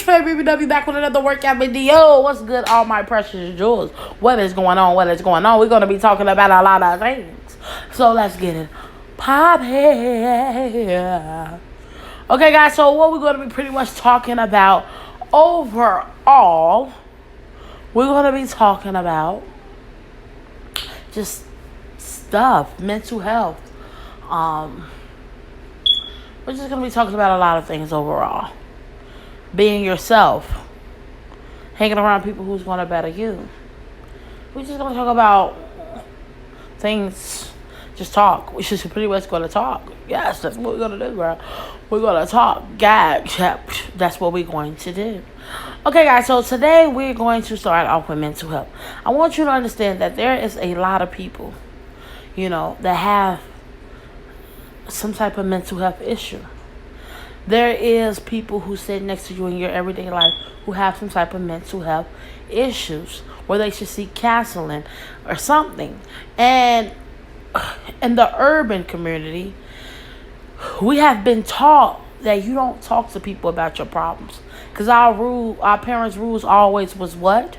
your favorite BBW back with another workout video. What's good, all my precious jewels? What is going on? What is going on? We're going to be talking about a lot of things. So let's get it poppin'. Okay, guys, so what we're going to be pretty much talking about overall, we're going to be talking about just stuff, mental health. We're just going to be talking about a lot of things overall. Being yourself. Hanging around people who's going to better you. We're just going to talk about things. Just talk. We're just pretty much going to talk. Yes, that's what we're going to do, bro. We're going to talk. Gag. That's what we're going to do. Okay, guys, so today we're going to start off with mental health. I want you to understand that there is a lot of people, that have some type of mental health issue. There is people who sit next to you in your everyday life who have some type of mental health issues where they should seek counseling or something. And in the urban community, we have been taught that you don't talk to people about your problems. Because our parents' rules always was what?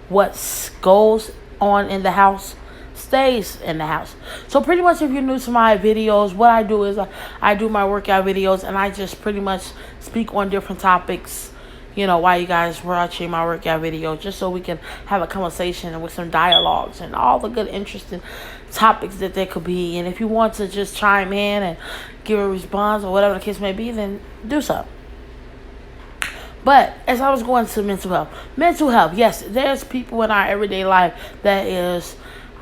What goes on in the house stays in the house. So pretty much if you're new to my videos, what I do is I do my workout videos and I just pretty much speak on different topics, while you guys watching my workout video, just so we can have a conversation with some dialogues and all the good interesting topics that there could be. And if you want to just chime in and give a response or whatever the case may be, then do so. But as I was going to mental health, yes, there's people in our everyday life that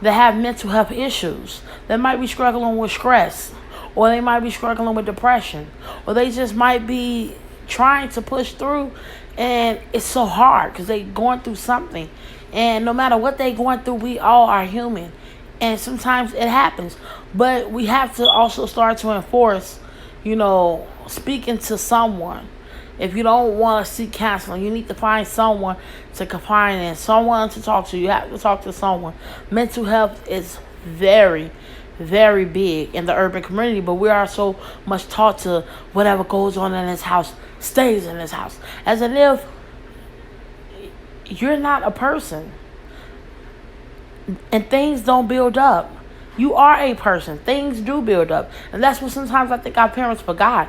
have mental health issues. They might be struggling with stress, or they might be struggling with depression, or they just might be trying to push through, and it's so hard because they're going through something. And no matter what they're going through, we all are human, and sometimes it happens. But we have to also start to enforce, speaking to someone. If you don't want to seek counseling, you need to find someone to confide in, someone to talk to. You have to talk to someone. Mental health is very, very big in the urban community, but we are so much taught to whatever goes on in this house stays in this house. As if you're not a person and things don't build up. You are a person. Things do build up. And that's what sometimes I think our parents forgot.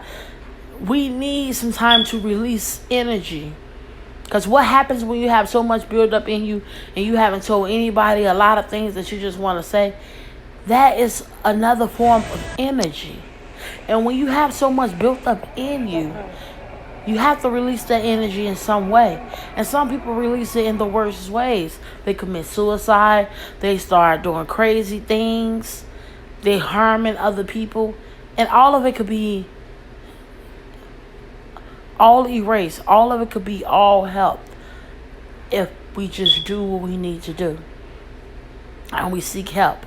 We need some time to release energy. Because what happens when you have so much build up in you and you haven't told anybody a lot of things that you just want to say? That is another form of energy. And when you have so much built up in you, you have to release that energy in some way. And some people release it in the worst ways. They commit suicide. They start doing crazy things. They harming other people. And all of it could be all erased. All of it could be all helped if we just do what we need to do and we seek help.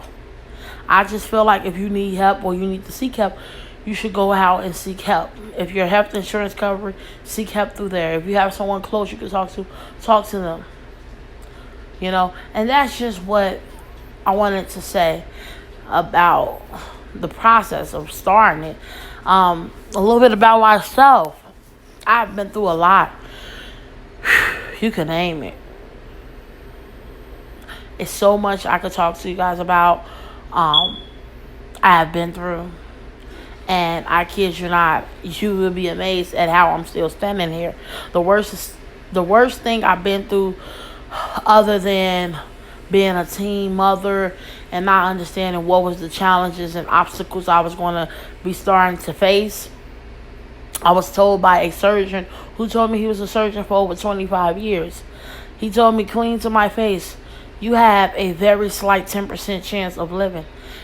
I just feel like if you need help or you need to seek help, you should go out and seek help. If your health insurance covered, seek help through there. If you have someone close you can talk to them. And that's just what I wanted to say about the process of starting it. A little bit about myself. I've been through a lot. You can name it. It's so much I could talk to you guys about. I have been through. And I kid you not, you will be amazed at how I'm still standing here. The worst thing I've been through, other than being a teen mother and not understanding what was the challenges and obstacles I was going to be starting to face. I was told by a surgeon who told me he was a surgeon for over 25 years. He told me clean to my face, you have a very slight 10% chance of living.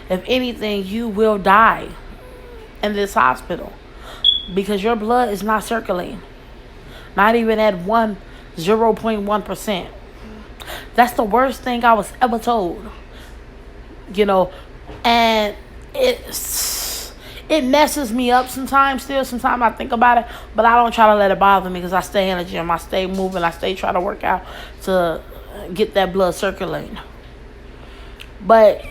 If anything, you will die in this hospital because your blood is not circulating. Not even at 0.1%. That's the worst thing I was ever told. And it messes me up sometimes still. Sometimes I think about it, but I don't try to let it bother me because I stay in the gym. I stay moving. I stay trying to work out to get that blood circulating. But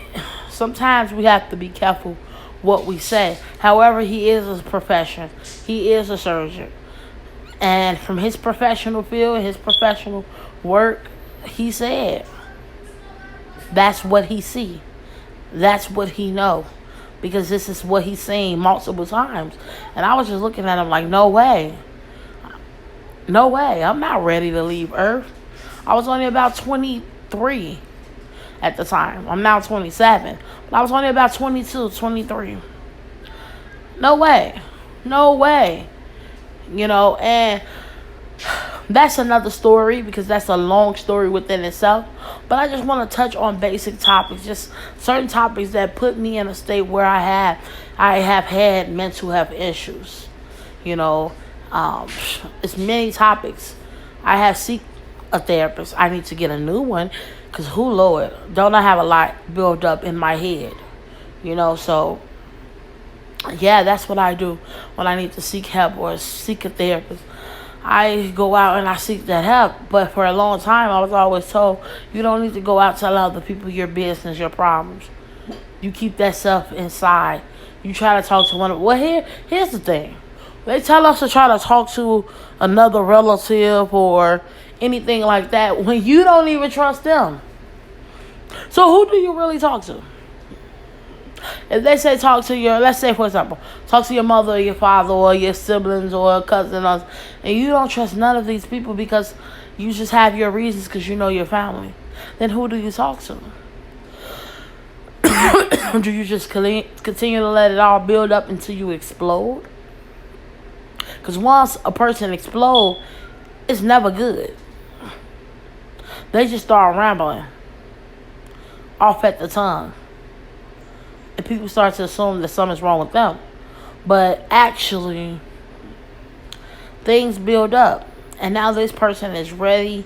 sometimes we have to be careful what we say. However, he is a profession. He is a surgeon. And from his professional field, his professional work, he said that's what he see. That's what he know. Because this is what he's seen multiple times. And I was just looking at him like, no way. No way. I'm not ready to leave Earth. I was only about 23 at the time. I'm now 27. But I was only about 22, 23. No way. No way. And that's another story because that's a long story within itself. But I just want to touch on basic topics, just certain topics that put me in a state where I have had mental health issues. It's many topics. I have seek a therapist. I need to get a new one because Lord, don't I have a lot built up in my head, so yeah, that's what I do when I need to seek help or seek a therapist. I go out and I seek that help. But for a long time, I was always told, you don't need to go out tell other people your business, your problems. You keep that stuff inside. You try to talk to here's the thing. They tell us to try to talk to another relative or anything like that when you don't even trust them. So who do you really talk to? If they say let's say for example, talk to your mother or your father or your siblings or a cousin, and you don't trust none of these people because you just have your reasons because you know your family, then who do you talk to? Do you just continue to let it all build up until you explode? Because once a person explodes, it's never good. They just start rambling off at the tongue. And people start to assume that something's wrong with them. But actually, things build up. And now this person is ready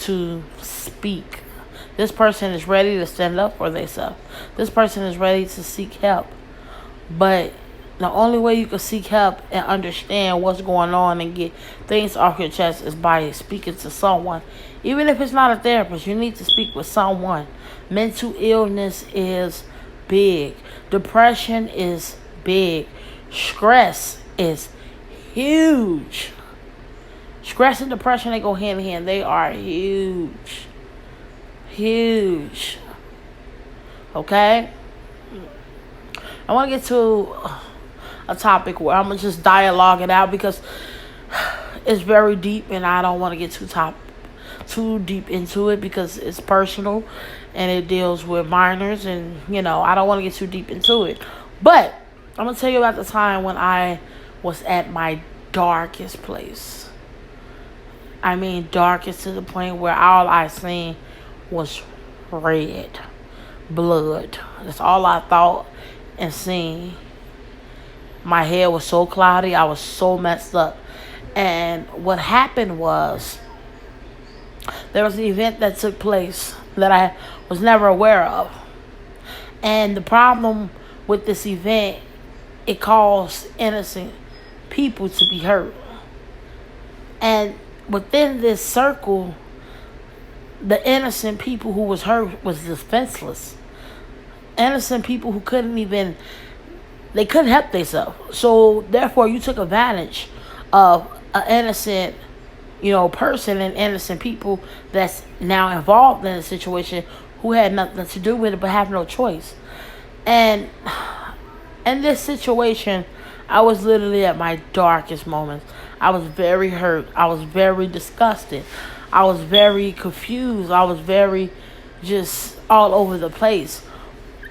to speak. This person is ready to stand up for themselves. This person is ready to seek help. But the only way you can seek help and understand what's going on and get things off your chest is by speaking to someone. Even if it's not a therapist, you need to speak with someone. Mental illness is big. Depression is big. Stress is huge. Stress and depression, they go hand in hand. They are huge. Huge. Okay? I want to get to a topic where I'm going to just dialogue it out because it's very deep and I don't want to get too deep into it because it's personal and it deals with minors and, I don't want to get too deep into it. But I'm going to tell you about the time when I was at my darkest place. I mean, darkest to the point where all I seen was red, blood. That's all I thought and seen. My head was so cloudy. I was so messed up. And what happened was there was an event that took place that I was never aware of. And the problem with this event, it caused innocent people to be hurt. And within this circle, the innocent people who was hurt was defenseless. Innocent people who couldn't help themselves. So therefore you took advantage of an innocent, person and innocent people that's now involved in a situation who had nothing to do with it but have no choice. And in this situation, I was literally at my darkest moments. I was very hurt. I was very disgusted. I was very confused. I was very just all over the place.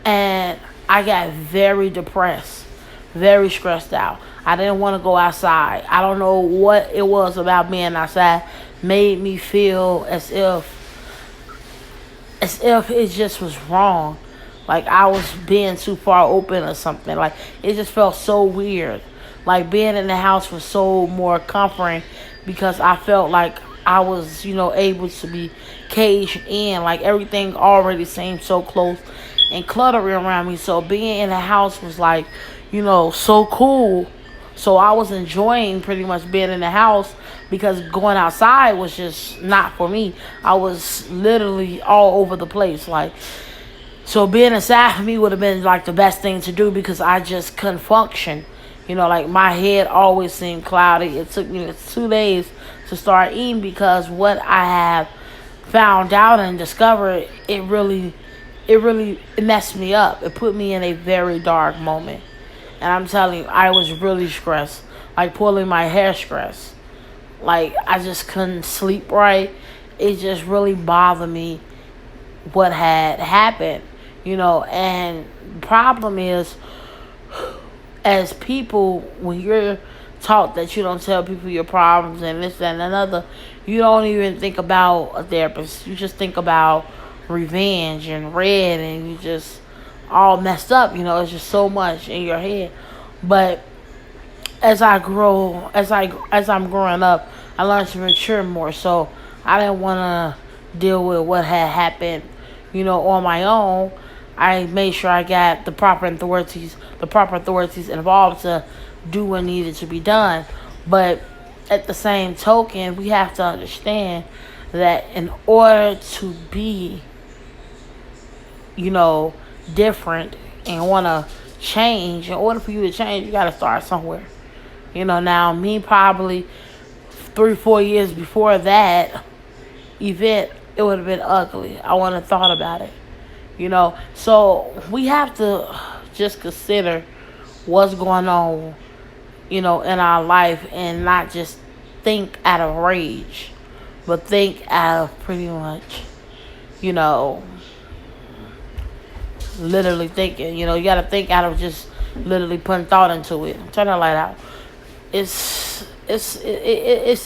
And I got very depressed, very stressed out. I didn't want to go outside. I don't know what it was about being outside made me feel as if it just was wrong. Like I was being too far open or something. Like it just felt so weird. Like being in the house was so more comforting because I felt like I was, able to be caged in. Like everything already seemed so close and cluttery around me. So being in the house was like, so cool. So I was enjoying pretty much being in the house because going outside was just not for me. I was literally all over the place. So being inside for me would have been like the best thing to do because I just couldn't function. Like my head always seemed cloudy. It took me 2 days to start eating because what I have found out and discovered, it really messed me up. It put me in a very dark moment. And I'm telling you, I was really stressed, like pulling my hair stressed. Like I just couldn't sleep right. It just really bothered me what had happened, And the problem is, as people, when you're taught that you don't tell people your problems and this, that, and another, you don't even think about a therapist. You just think about revenge and red, and you just all messed up. It's just so much in your head. But as I'm growing up, I learned to mature more. So I didn't want to deal with what had happened, on my own. I made sure I got the proper authorities involved to do what needed to be done. But at the same token, we have to understand that in order to be, different and want to change, in order for you to change, you got to start somewhere. Now me probably 3, 4 years before that event, it would have been ugly. I wouldn't have thought about it. So we have to just consider what's going on, in our life, and not just think out of rage, but think out of pretty much, you know, literally thinking. You got to think out of just literally putting thought into it. Turn that light out. It's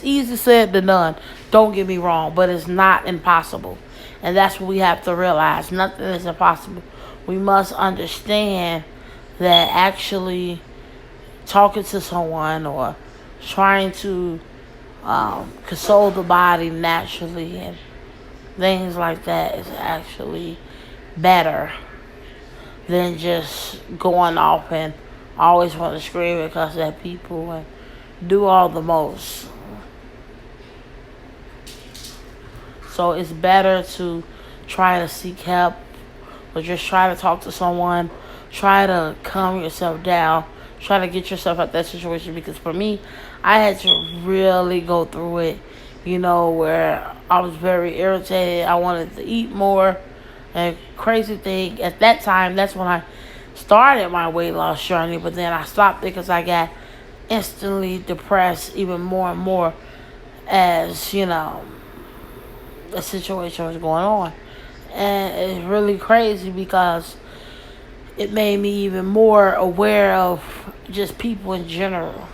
easy said than done. Don't get me wrong, but it's not impossible, and that's what we have to realize. Nothing is impossible. We must understand that actually talking to someone or trying to console the body naturally and things like that is actually better than just going off and always want to scream and cuss at people and do all the most. So it's better to try to seek help or just try to talk to someone. Try to calm yourself down. Try to get yourself out of that situation, because for me, I had to really go through it, where I was very irritated. I wanted to eat more. And crazy thing, at that time, that's when I started my weight loss journey, but then I stopped because I got instantly depressed even more and more as, the situation was going on. And it's really crazy because it made me even more aware of just people in general.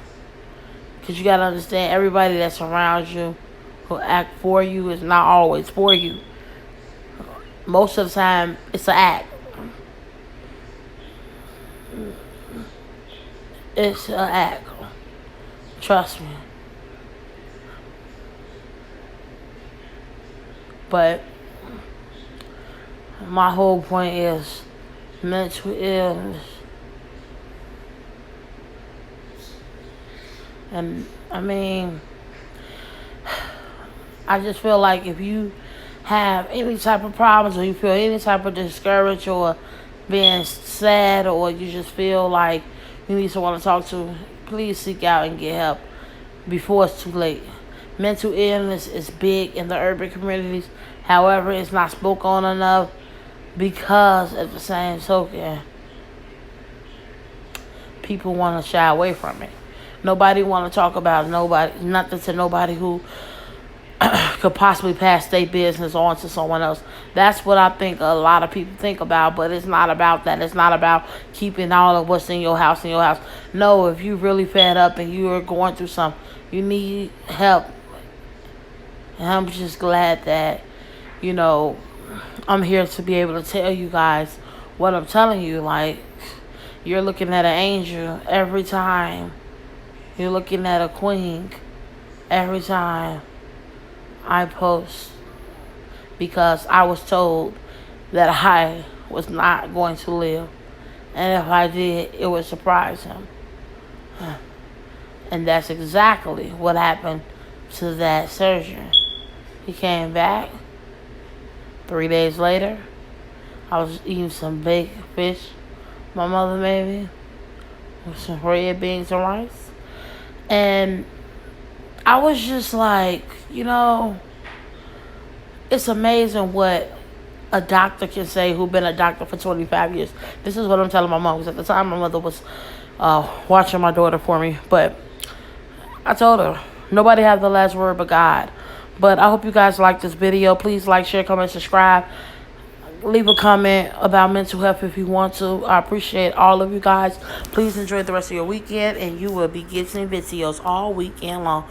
Because you got to understand, everybody that's around you who act for you is not always for you. Most of the time, it's an act. It's an act. Trust me. But my whole point is mental illness. And I just feel like if you have any type of problems, or you feel any type of discouraged or being sad, or you just feel like you need someone to talk to, please seek out and get help before it's too late. Mental illness is big in the urban communities. However, it's not spoken on enough because at the same token, people want to shy away from it. Nobody want to talk about nothing to nobody who could possibly pass their business on to someone else. That's what I think a lot of people think about, but it's not about that. It's not about keeping all of what's in your house. No, if you're really fed up and you're going through something, you need help. And I'm just glad that, I'm here to be able to tell you guys what I'm telling you. Like, you're looking at an angel every time. You're looking at a queen every time I post, because I was told that I was not going to live, and if I did, it would surprise him. And that's exactly what happened to that surgeon. He came back 3 days later. I was eating some baked fish my mother made me with some red beans and rice. And I was just like, it's amazing what a doctor can say who been a doctor for 25 years. This is what I'm telling my mom, because at the time my mother was watching my daughter for me. But I told her, nobody has the last word but God. But I hope you guys like this video. Please like, share, comment, subscribe. Leave a comment about mental health if you want to. I appreciate all of you guys. Please enjoy the rest of your weekend, and you will be getting videos all weekend long.